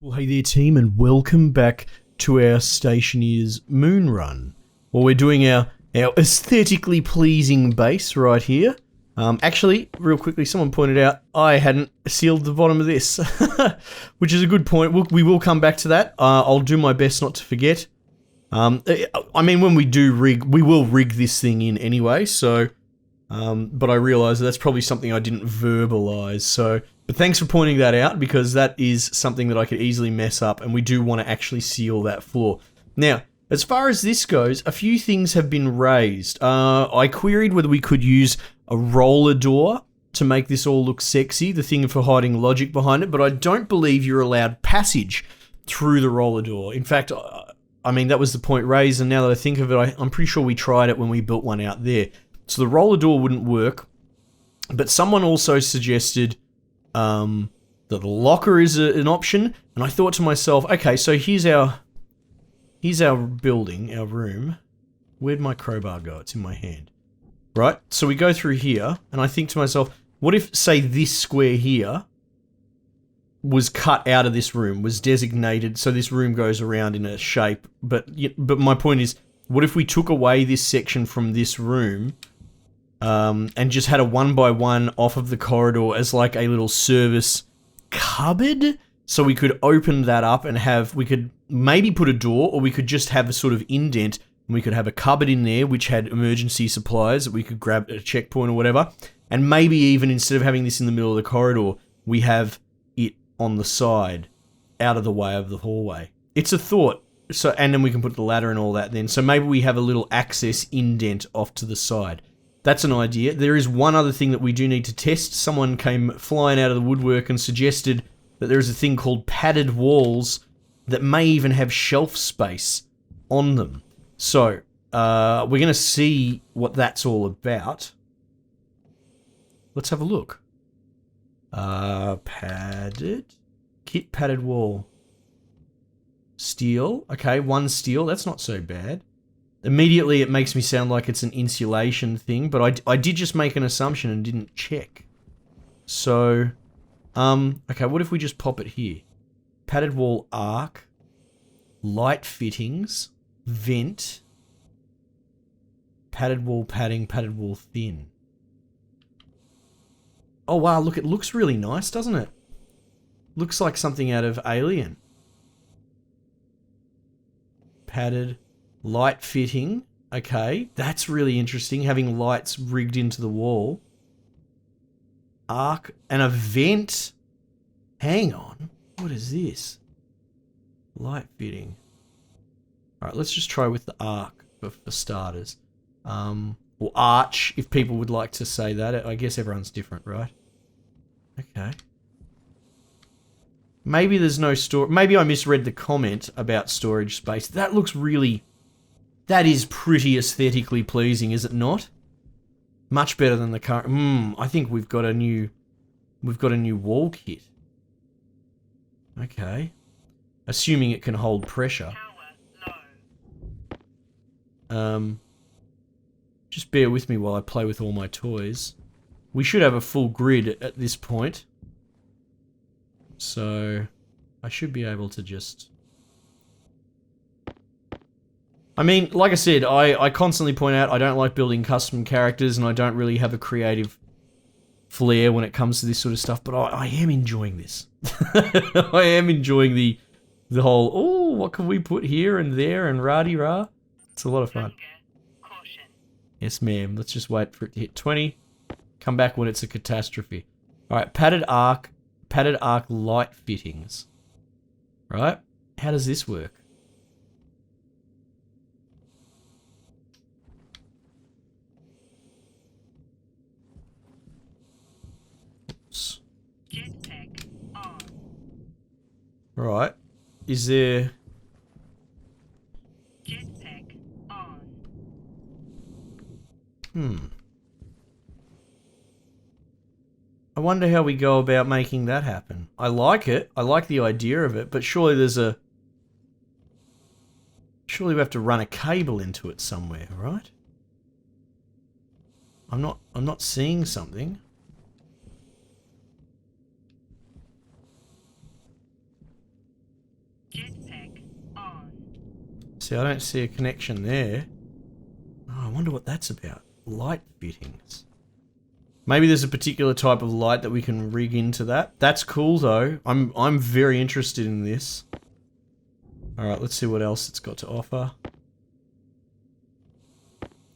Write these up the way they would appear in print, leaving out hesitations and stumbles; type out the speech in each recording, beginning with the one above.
Well, hey there team, and welcome back to our Stationeers moon run. Well, we're doing our aesthetically pleasing base right here. Actually, real quickly, someone pointed out I hadn't sealed the bottom of this, which is a good point. We will come back to that. I'll do my best not to forget. I mean, when we do rig, we will rig this thing in anyway, so... but I realise that's probably something I didn't verbalise, so... But thanks for pointing that out, because that is something that I could easily mess up, and we do want to actually seal that floor. Now, as far as this goes, a few things have been raised. I queried whether we could use a roller door to make this all look sexy, the thing for hiding logic behind it, but I don't believe you're allowed passage through the roller door. In fact, I mean, that was the point raised, and now that I think of it, I'm pretty sure we tried it when we built one out there. So the roller door wouldn't work, but someone also suggested that the locker is an option, and I thought to myself, okay, so here's our building, our room. Where'd my crowbar go? It's in my hand. Right, so we go through here, and I think to myself, what if, say, this square here was cut out of this room, was designated, so this room goes around in a shape, but my point is, what if we took away this section from this room, and just had a 1x1 off of the corridor as like a little service cupboard? So we could open that up and we could maybe put a door, or we could just have a sort of indent, and we could have a cupboard in there which had emergency supplies that we could grab at a checkpoint or whatever. And maybe even instead of having this in the middle of the corridor, we have it on the side, out of the way of the hallway. It's a thought. So, and then we can put the ladder and all that then. So maybe we have a little access indent off to the side. That's an idea. There is one other thing that we do need to test. Someone came flying out of the woodwork and suggested that there is a thing called padded walls that may even have shelf space on them. So, we're going to see what that's all about. Let's have a look. Padded wall. Steel. Okay, one steel. That's not so bad. Immediately it makes me sound like it's an insulation thing, but I did just make an assumption and didn't check. So, okay, what if we just pop it here? Padded wall arc, light fittings, vent, padded wall padding, padded wall thin. Oh wow, look, it looks really nice, doesn't it? Looks like something out of Alien. Padded light fitting. Okay, that's really interesting, having lights rigged into the wall. Arc and a vent. Hang on. What is this? Light fitting. Alright, let's just try with the arc for starters. Or arch, if people would like to say that. I guess everyone's different, right? Okay. Maybe there's no storage. Maybe I misread the comment about storage space. That looks really... That is pretty aesthetically pleasing, is it not? Much better than the current... I think we've got a new wall kit. Okay. Assuming it can hold pressure. Just bear with me while I play with all my toys. We should have a full grid at this point. So, I should be able to just... I mean, like I said, I constantly point out I don't like building custom characters, and I don't really have a creative flair when it comes to this sort of stuff, but I am enjoying this. I am enjoying the whole, oh, what can we put here and there and rah-de-rah. It's a lot of fun. Yes, ma'am. Let's just wait for it to hit 20. Come back when it's a catastrophe. Alright, padded arc light fittings. Right? How does this work? Jetpack on. Right. Is there... Jetpack on. I wonder how we go about making that happen. I like it. I like the idea of it, but surely there's a... Surely we have to run a cable into it somewhere, right? I'm not seeing something. Jetpack on. See, I don't see a connection there. Oh, I wonder what that's about. Light fittings. Maybe there's a particular type of light that we can rig into that. That's cool though. I'm very interested in this. Alright, let's see what else it's got to offer.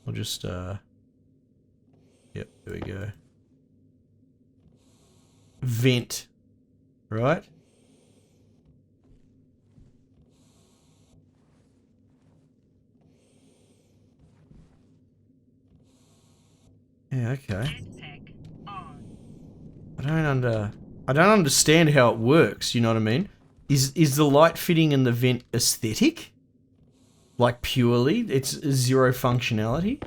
I'll just yep, there we go. Vent. Right? Yeah, okay. Jetpack on. I don't understand how it works, you know what I mean? Is the light fitting and the vent aesthetic? Like purely? It's zero functionality?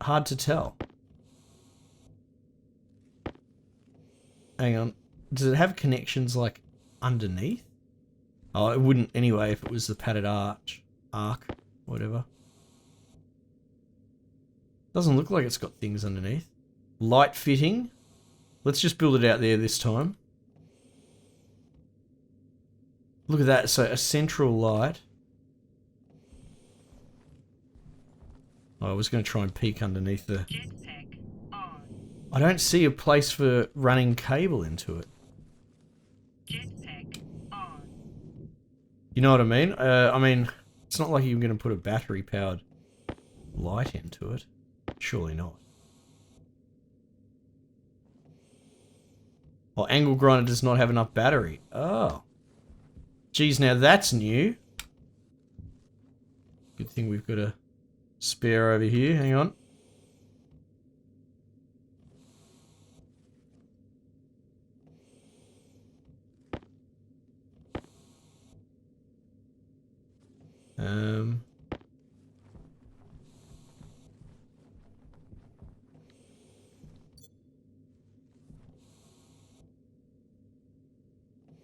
Hard to tell. Hang on. Does it have connections like underneath? Oh, it wouldn't anyway if it was the padded arc, whatever. Doesn't look like it's got things underneath. Light fitting. Let's just build it out there this time. Look at that. So a central light. Oh, I was going to try and peek underneath the... Jetpack on. I don't see a place for running cable into it. Jetpack on. You know what I mean, it's not like you're going to put a battery-powered light into it. Surely not. Oh, angle grinder does not have enough battery. Oh. Geez, now that's new. Good thing we've got a spare over here. Hang on.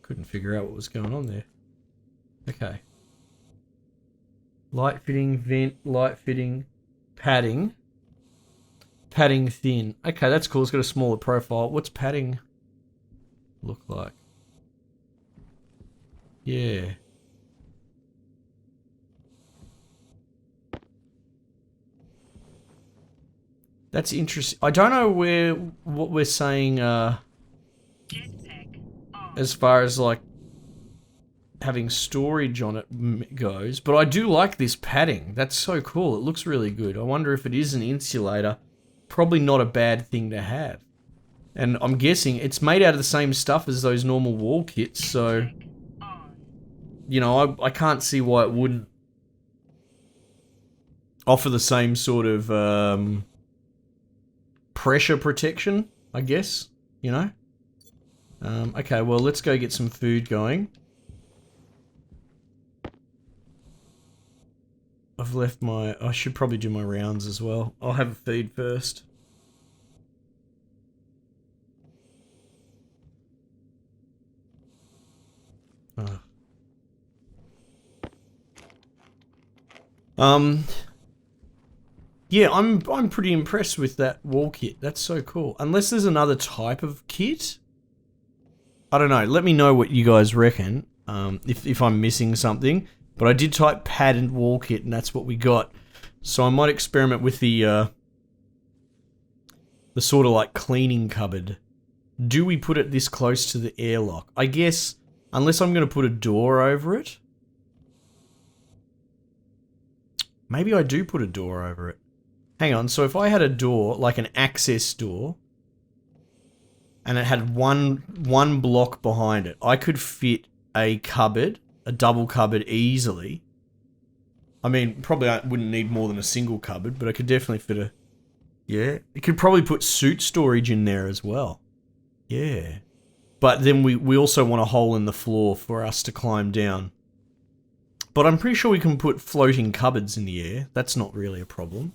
Couldn't figure out what was going on there. Okay. Light fitting, vent, light fitting, padding. Padding thin. Okay, that's cool. It's got a smaller profile. What's padding look like? Yeah. That's interesting. I don't know what we're saying Jetpack on. as far as like having storage on it goes, but I do like this padding. That's so cool. It looks really good. I wonder if it is an insulator. Probably not a bad thing to have. And I'm guessing it's made out of the same stuff as those normal wall kits, so Jetpack on. you know, I can't see why it wouldn't offer the same sort of pressure protection, I guess, you know? Okay, well, let's go get some food going. I've left my... I should probably do my rounds as well. I'll have a feed first. Oh. Yeah, I'm pretty impressed with that wall kit. That's so cool. Unless there's another type of kit. I don't know. Let me know what you guys reckon. If I'm missing something. But I did type padded wall kit and that's what we got. So I might experiment with the sort of like cleaning cupboard. Do we put it this close to the airlock? I guess, unless I'm going to put a door over it. Maybe I do put a door over it. Hang on, so if I had a door, like an access door, and it had one block behind it, I could fit a cupboard, a double cupboard easily. I mean, probably I wouldn't need more than a single cupboard, but I could definitely fit a... Yeah, you could probably put suit storage in there as well. Yeah. But then we also want a hole in the floor for us to climb down. But I'm pretty sure we can put floating cupboards in the air. That's not really a problem.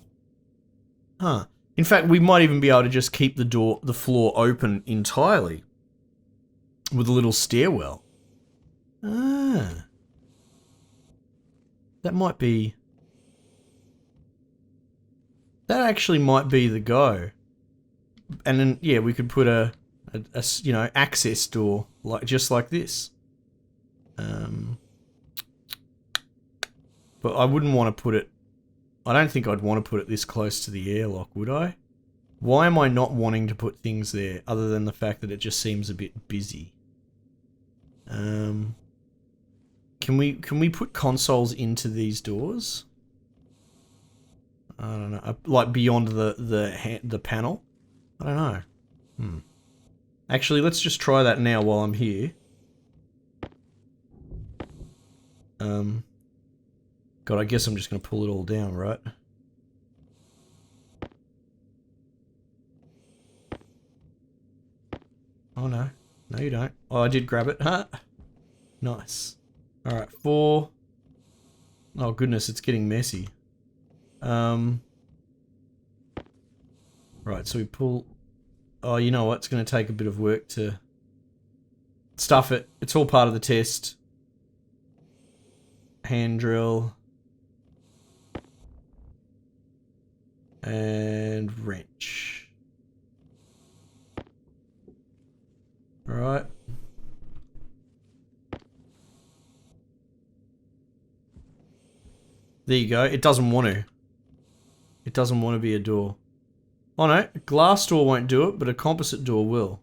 Huh. In fact, we might even be able to just keep the floor open entirely. With a little stairwell. Ah. That might be... That actually might be the go. And then, yeah, we could put a you know, access door, like just like this. But I wouldn't want to put it... I don't think I'd want to put it this close to the airlock, would I? Why am I not wanting to put things there, other than the fact that it just seems a bit busy? Can we put consoles into these doors? I don't know, like beyond the panel. I don't know. Actually, let's just try that now while I'm here. God, I guess I'm just gonna pull it all down, right? Oh no. No you don't. Oh, I did grab it. Huh? Nice. Alright, 4. Oh goodness, it's getting messy. Right, so we pull... Oh, you know what? It's going to take a bit of work to stuff it. It's all part of the test. Hand drill. And wrench. Alright. There you go. It doesn't want to. It doesn't want to be a door. Oh no, a glass door won't do it, but a composite door will.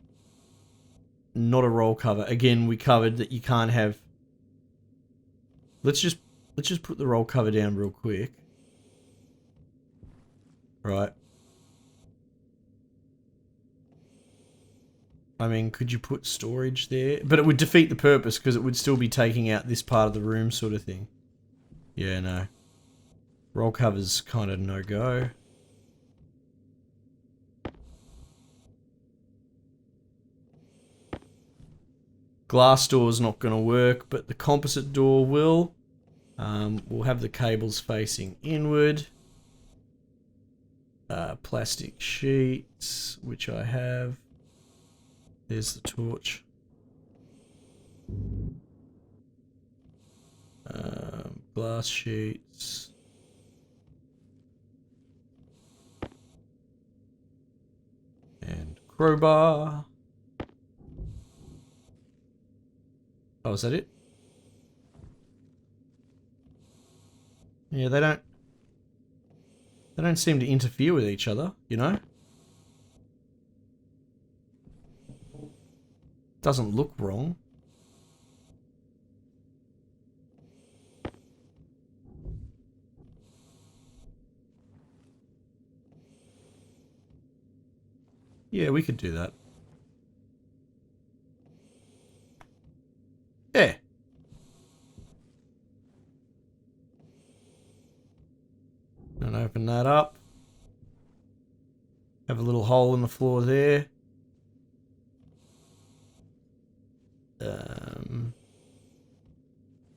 Not a roll cover. Again, we covered that you can't have... Let's just put the roll cover down real quick. Right. I mean, could you put storage there? But it would defeat the purpose, because it would still be taking out this part of the room sort of thing. Yeah, no. Roll cover's kind of no-go. Glass door's not going to work, but the composite door will. We'll have the cables facing inward. Plastic sheets, which I have. There's the torch. Glass sheets. And crowbar. Oh, is that it? Yeah, they don't seem to interfere with each other, you know? Doesn't look wrong. Yeah, we could do that. Yeah. And open that up. Have a little hole in the floor there.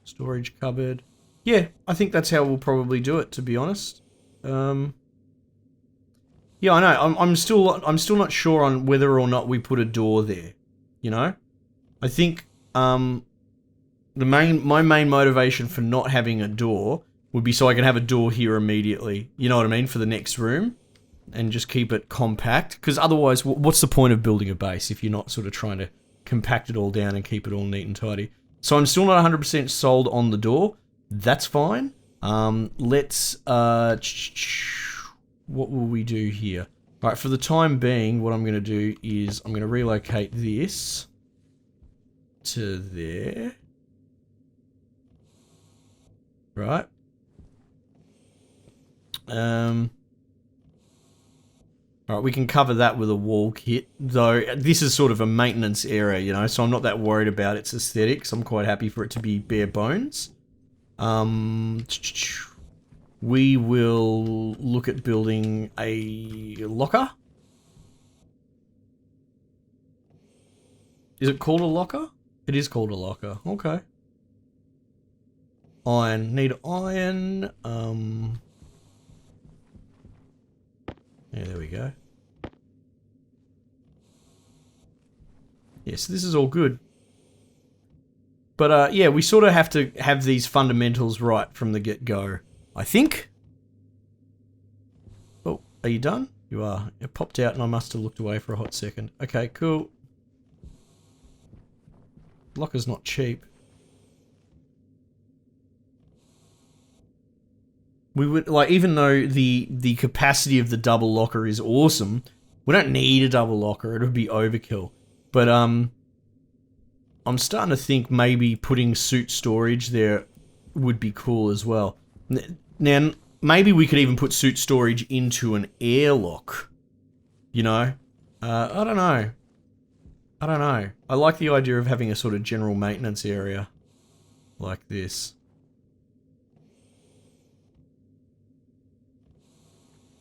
Storage cupboard. Yeah, I think that's how we'll probably do it, to be honest. Yeah, I know. I'm still not sure on whether or not we put a door there. You know, I think my main motivation for not having a door would be so I can have a door here immediately. You know what I mean, for the next room, and just keep it compact. Because otherwise, what's the point of building a base if you're not sort of trying to compact it all down and keep it all neat and tidy? So I'm still not 100% sold on the door. That's fine. Let's what will we do here? All right, for the time being, what I'm going to do is I'm going to relocate this to there. Right. Alright, we can cover that with a wall kit, though this is sort of a maintenance area, you know, so I'm not that worried about its aesthetics. I'm quite happy for it to be bare bones. We will look at building a locker. Is it called a locker? It is called a locker. Okay. Iron. Need iron. Yeah, there we go. Yeah, so this is all good. But yeah, we sort of have to have these fundamentals right from the get-go, I think. Oh, are you done? You are. It popped out and I must have looked away for a hot second. Okay, cool. Locker's not cheap. We would, like, even though the capacity of the double locker is awesome, we don't need a double locker. It would be overkill. But, I'm starting to think maybe putting suit storage there would be cool as well. Now, maybe we could even put suit storage into an airlock. You know? I don't know. I don't know. I like the idea of having a sort of general maintenance area like this.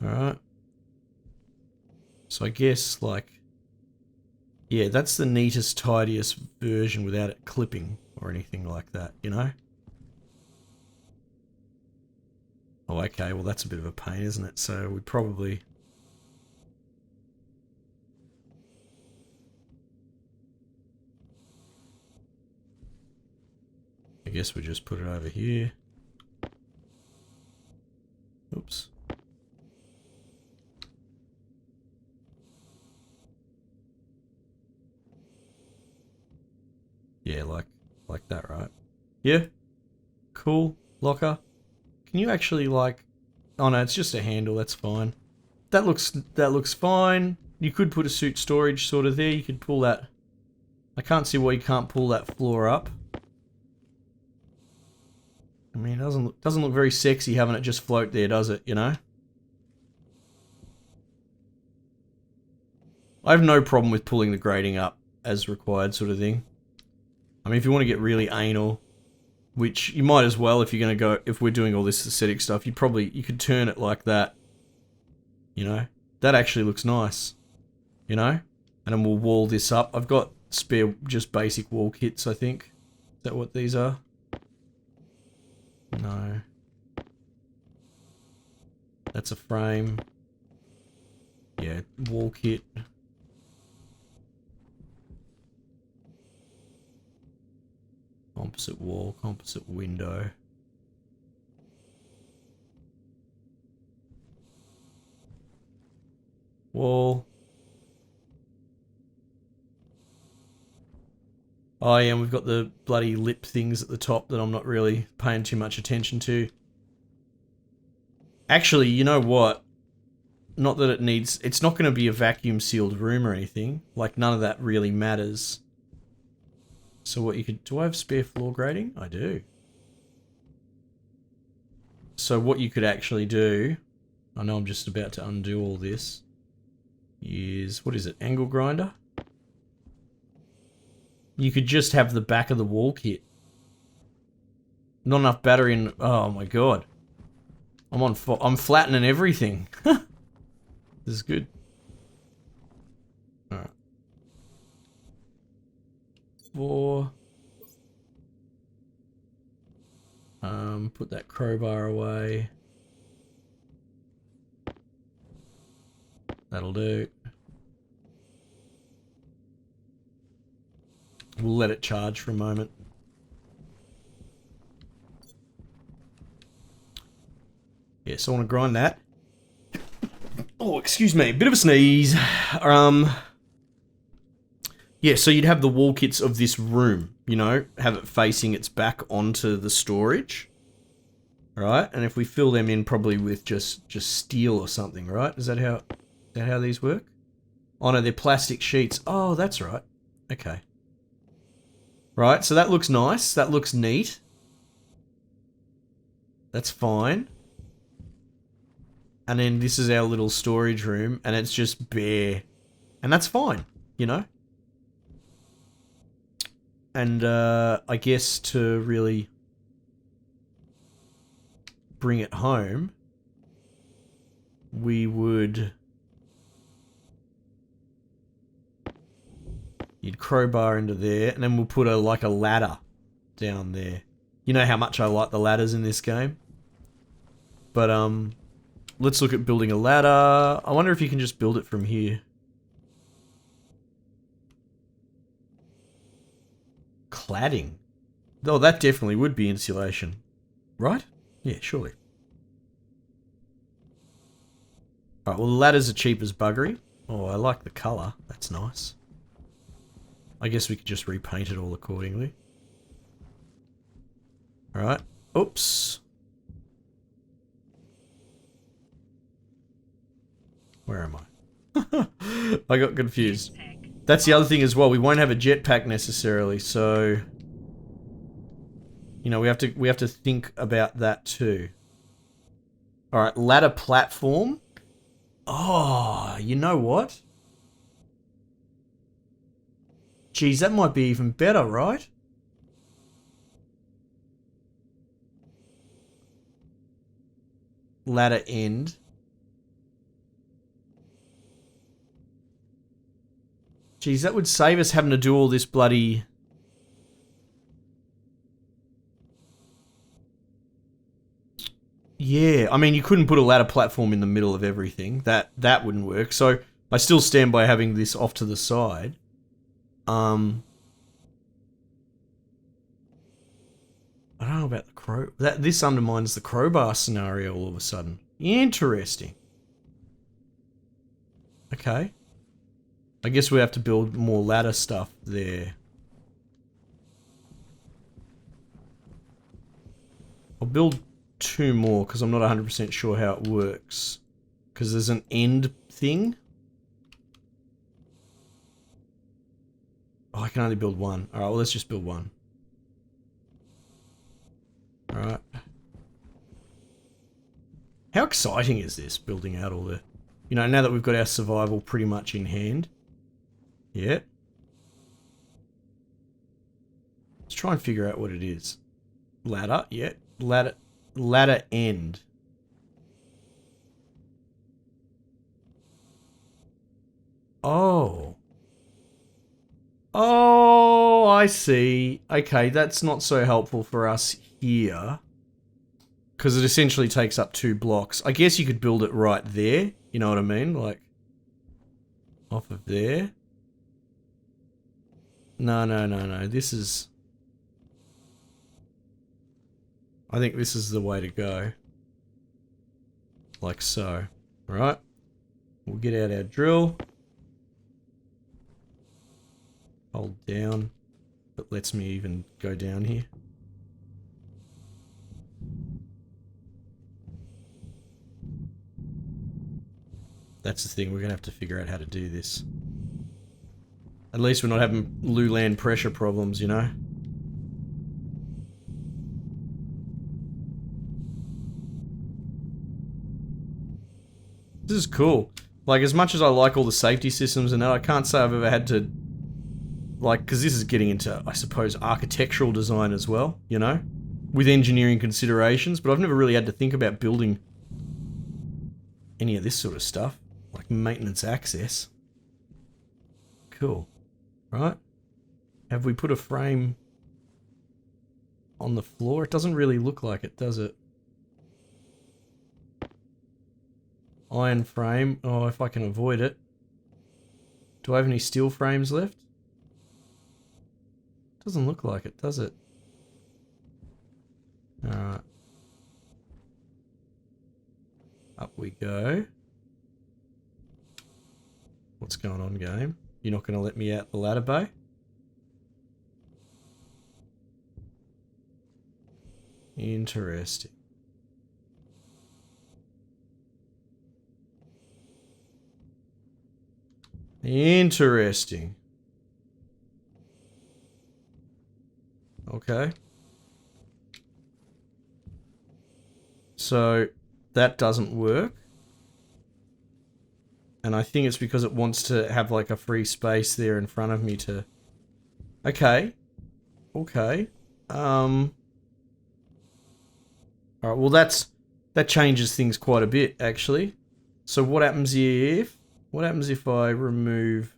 Alright. So I guess, like... yeah, that's the neatest, tidiest version without it clipping or anything like that, you know? Oh, okay, well that's a bit of a pain, isn't it? So we probably... I guess we just put it over here. Oops. Yeah, like that, right? Yeah. Cool. Locker. Can you actually, like... oh no, it's just a handle, that's fine. That looks fine. You could put a suit storage sort of there. You could pull that... I can't see why you can't pull that floor up. I mean, it doesn't look very sexy having it just float there, does it, you know? I have no problem with pulling the grating up as required sort of thing. I mean, if you want to get really anal, which you might as well if you're going to go, if we're doing all this aesthetic stuff, you could turn it like that. You know? That actually looks nice. You know? And then we'll wall this up. I've got spare, just basic wall kits, I think. Is that what these are? No. That's a frame. Yeah, wall kit. Composite wall, composite window. Wall. Oh yeah, and we've got the bloody lip things at the top that I'm not really paying too much attention to. Actually, you know what? Not that it needs... it's not going to be a vacuum sealed room or anything. Like, none of that really matters. So what you could... do I have spare floor grating? I do. So what you could actually do... I know I'm just about to undo all this. Is... what is it? Angle grinder? You could just have the back of the wall kit. Not enough battery in... oh my god. I'm flattening everything. This is good. Alright. 4. Put that crowbar away. That'll do. We'll let it charge for a moment. Yeah, so I want to grind that. Oh, excuse me, bit of a sneeze. Yeah, so you'd have the wall kits of this room, you know, have it facing its back onto the storage. Right? And if we fill them in probably with just steel or something, right? Is that how these work? Oh no, they're plastic sheets. Oh, that's right. Okay. Right, so that looks nice. That looks neat. That's fine. And then this is our little storage room, and it's just bare. And that's fine, you know? And, I guess to really bring it home, we would... you'd crowbar into there, and then we'll put like a ladder down there. You know how much I like the ladders in this game? But, let's look at building a ladder. I wonder if you can just build it from here. Cladding? Oh, that definitely would be insulation. Right? Yeah, surely. Alright, well the ladders are cheap as buggery. Oh, I like the colour. That's nice. I guess we could just repaint it all accordingly. Alright. Oops. Where am I? I got confused. Jetpack. That's the other thing as well. We won't have a jetpack necessarily, so you know, we have to think about that too. All right, ladder platform. Oh, you know what? Geez, that might be even better, right? Ladder end. Geez, that would save us having to do all this bloody... Yeah, I mean, you couldn't put a ladder platform in the middle of everything. That wouldn't work. So I still stand by having this off to the side. I don't know about the crow... This undermines the crowbar scenario all of a sudden. Interesting. Okay. I guess we have to build more ladder stuff there. I'll build 2 more because I'm not 100% sure how it works. Because there's an end thing. Oh, I can only build 1. Alright, well, let's just build 1. Alright. How exciting is this, building out all the... You know, now that we've got our survival pretty much in hand. Yeah. Let's try and figure out what it is. Ladder, yeah. Ladder end. Oh. Oh, I see. Okay, that's not so helpful for us here. Because it essentially takes up 2 blocks. I guess you could build it right there. You know what I mean? Like, off of there. No. This is... I think this is the way to go. Like so. Alright. We'll get out our drill. Hold down. That lets me even go down here. That's the thing, we're going to have to figure out how to do this. At least we're not having Luland pressure problems, you know? This is cool. Like, as much as I like all the safety systems and that, I can't say I've ever had to... Like, because this is getting into, I suppose, architectural design as well, you know? With engineering considerations, but I've never really had to think about building any of this sort of stuff. Like maintenance access. Cool. Right? Have we put a frame on the floor? It doesn't really look like it, does it? Iron frame. Oh, if I can avoid it. Do I have any steel frames left? Doesn't look like it, does it? Alright. Up we go. What's going on, game? You're not going to let me out the ladder bay? Interesting. Interesting. Okay. So, that doesn't work. And I think it's because it wants to have like a free space there in front of me to... Okay. Okay. Alright, well that changes things quite a bit, actually. So what happens if... What happens if I remove...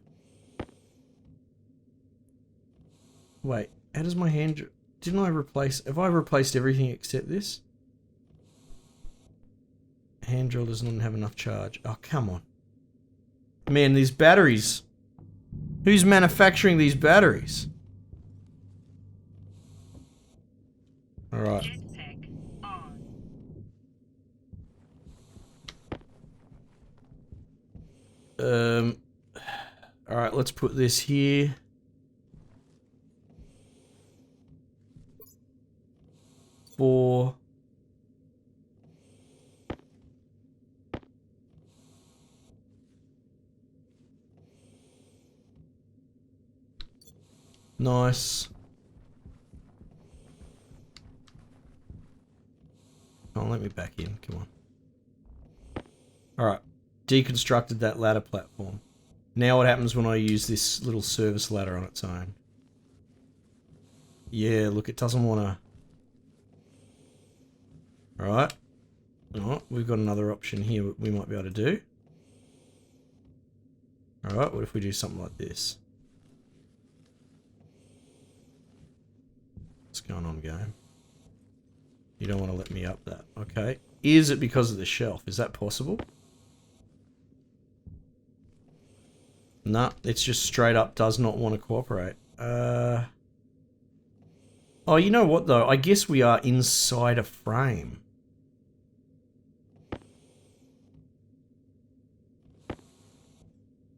Wait, how does my hand... Didn't I replace... Have I replaced everything except this? Hand drill does not have enough charge. Oh, come on. Man, these batteries. Who's manufacturing these batteries? Alright. Jetpack on. Alright, let's put this here. Four. Nice. Oh, let me back in. Come on. Alright. Deconstructed that ladder platform. Now what happens when I use this little service ladder on its own? Yeah, look, it doesn't want to... Alright. Oh, we've got another option here we might be able to do. Alright, what if we do something like this? What's going on, game? You don't want to let me up that. Okay. Is it because of the shelf? Is that possible? Nah, it's just straight up does not want to cooperate. Oh, you know what though? I guess we are inside a frame.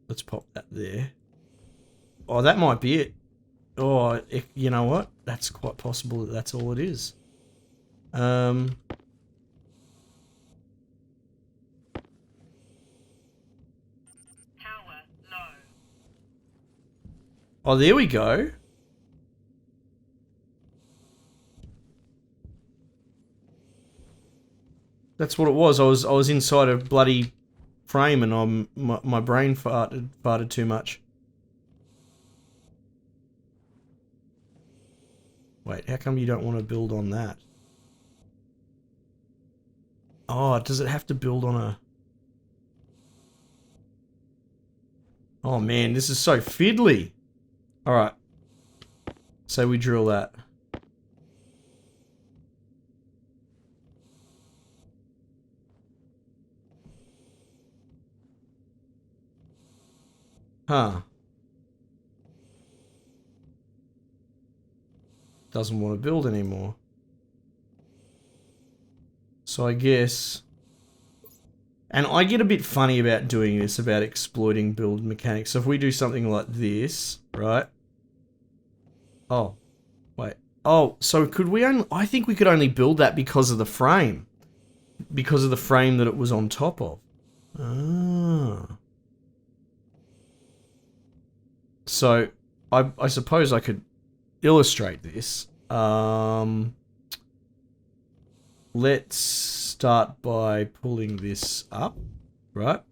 Let's pop that there. Oh, that might be it. Oh, you know what? That's quite possible that that's all it is. Power low. Oh, there we go. That's what it was. I was inside a bloody frame and my brain farted too much. Wait, how come you don't want to build on that? Oh, does it have to build on a... Oh man, this is so fiddly. Alright. So we drill that. Huh. Doesn't want to build anymore. So I guess... And I get a bit funny about doing this, about exploiting build mechanics. So if we do something like this, right? Oh, wait. Oh, so could we only... I think we could only build that because of the frame. Because of the frame that it was on top of. Ah. So, I suppose I could illustrate this. Let's start by pulling this up, right?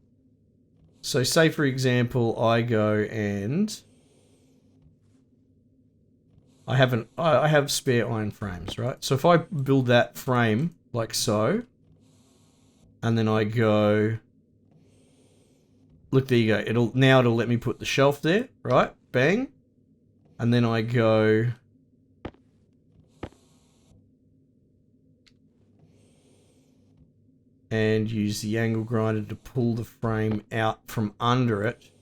So say for example, I go and I have spare iron frames, right? So if I build that frame like so, and then I go, look, there you go. It'll let me put the shelf there, right? Bang. And then I go and use the angle grinder to pull the frame out from under it.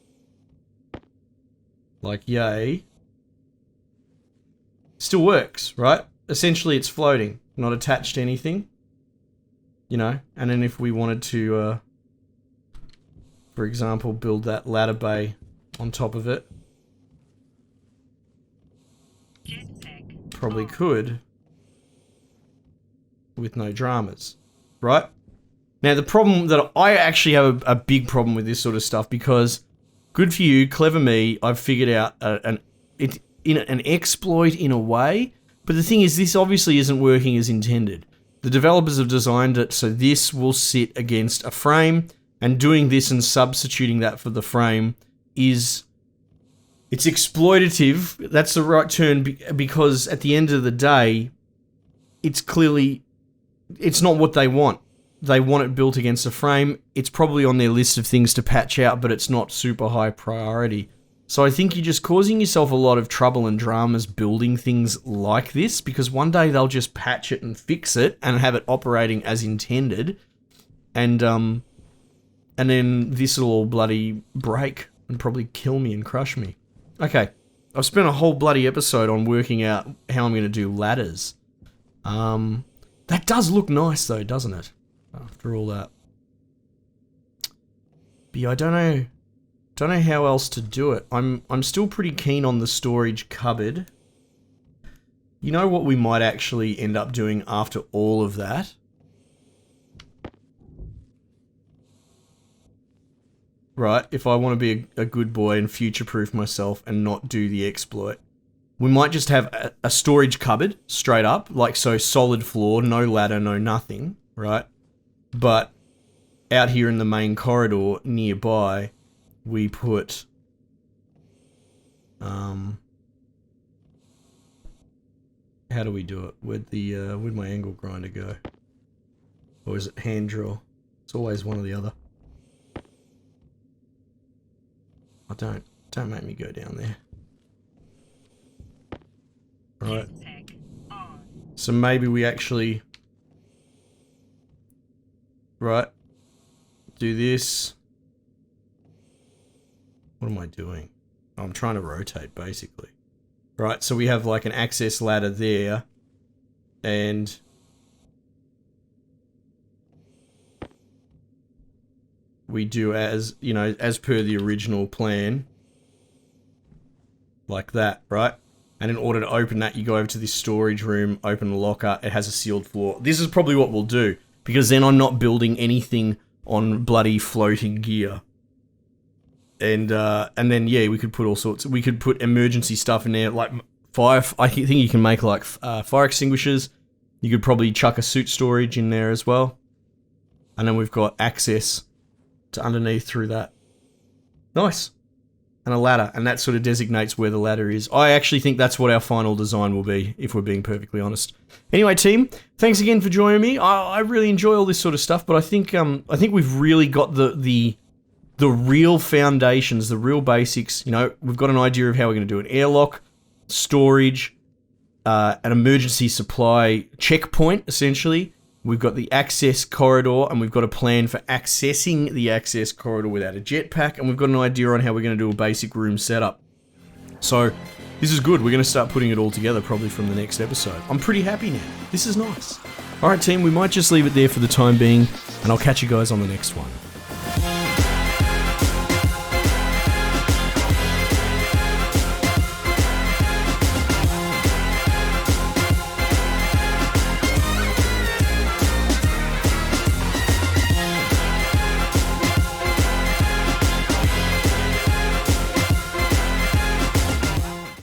Like yay. Still works, right? Essentially it's floating, not attached to anything. You know, and then if we wanted to, for example, build that ladder bay on top of it, probably could with no dramas, right? Now the problem that I actually have a big problem with this sort of stuff, because good for you, clever me, I've figured out an exploit in a way, but the thing is this obviously isn't working as intended. The developers have designed it so this will sit against a frame, and doing this and substituting that for the frame it's exploitative. That's the right term, because at the end of the day, it's not what they want. They want it built against a frame. It's probably on their list of things to patch out, but it's not super high priority. So I think you're just causing yourself a lot of trouble and dramas building things like this, because one day they'll just patch it and fix it and have it operating as intended. And then this will all bloody break and probably kill me and crush me. Okay, I've spent a whole bloody episode on working out how I'm going to do ladders. That does look nice though, doesn't it? After all that. But yeah, I don't know how else to do it. I'm still pretty keen on the storage cupboard. You know what we might actually end up doing after all of that? Right, if I want to be a good boy and future-proof myself and not do the exploit. we might just have a storage cupboard straight up, like so, solid floor, no ladder, no nothing, right? But out here in the main corridor nearby, we put how do we do it? Where'd my angle grinder go? Or is it hand drill? It's always one or the other. Oh, don't make me go down there. Right. Jetpack on. So maybe we actually, right, do this. What am I doing? I'm trying to rotate, basically. Right, so we have like an access ladder there, and we do as, you know, as per the original plan, like that, right? And in order to open that, you go over to this storage room, open the locker, it has a sealed floor. This is probably what we'll do, because then I'm not building anything on bloody floating gear. And then, yeah, we could put all sorts, we could put emergency stuff in there, like I think you can make like fire extinguishers. You could probably chuck a suit storage in there as well. And then we've got access to underneath through that. Nice. And a ladder, and that sort of designates where the ladder is. I actually think that's what our final design will be, if we're being perfectly honest. Anyway, team, thanks again for joining me. I really enjoy all this sort of stuff, but I think we've really got the real foundations, the real basics. You know, we've got an idea of how we're going to do an airlock, storage, an emergency supply checkpoint, essentially. We've got the access corridor, and we've got a plan for accessing the access corridor without a jetpack, and we've got an idea on how we're going to do a basic room setup. So, this is good. We're going to start putting it all together probably from the next episode. I'm pretty happy now. This is nice. Alright team, we might just leave it there for the time being, and I'll catch you guys on the next one.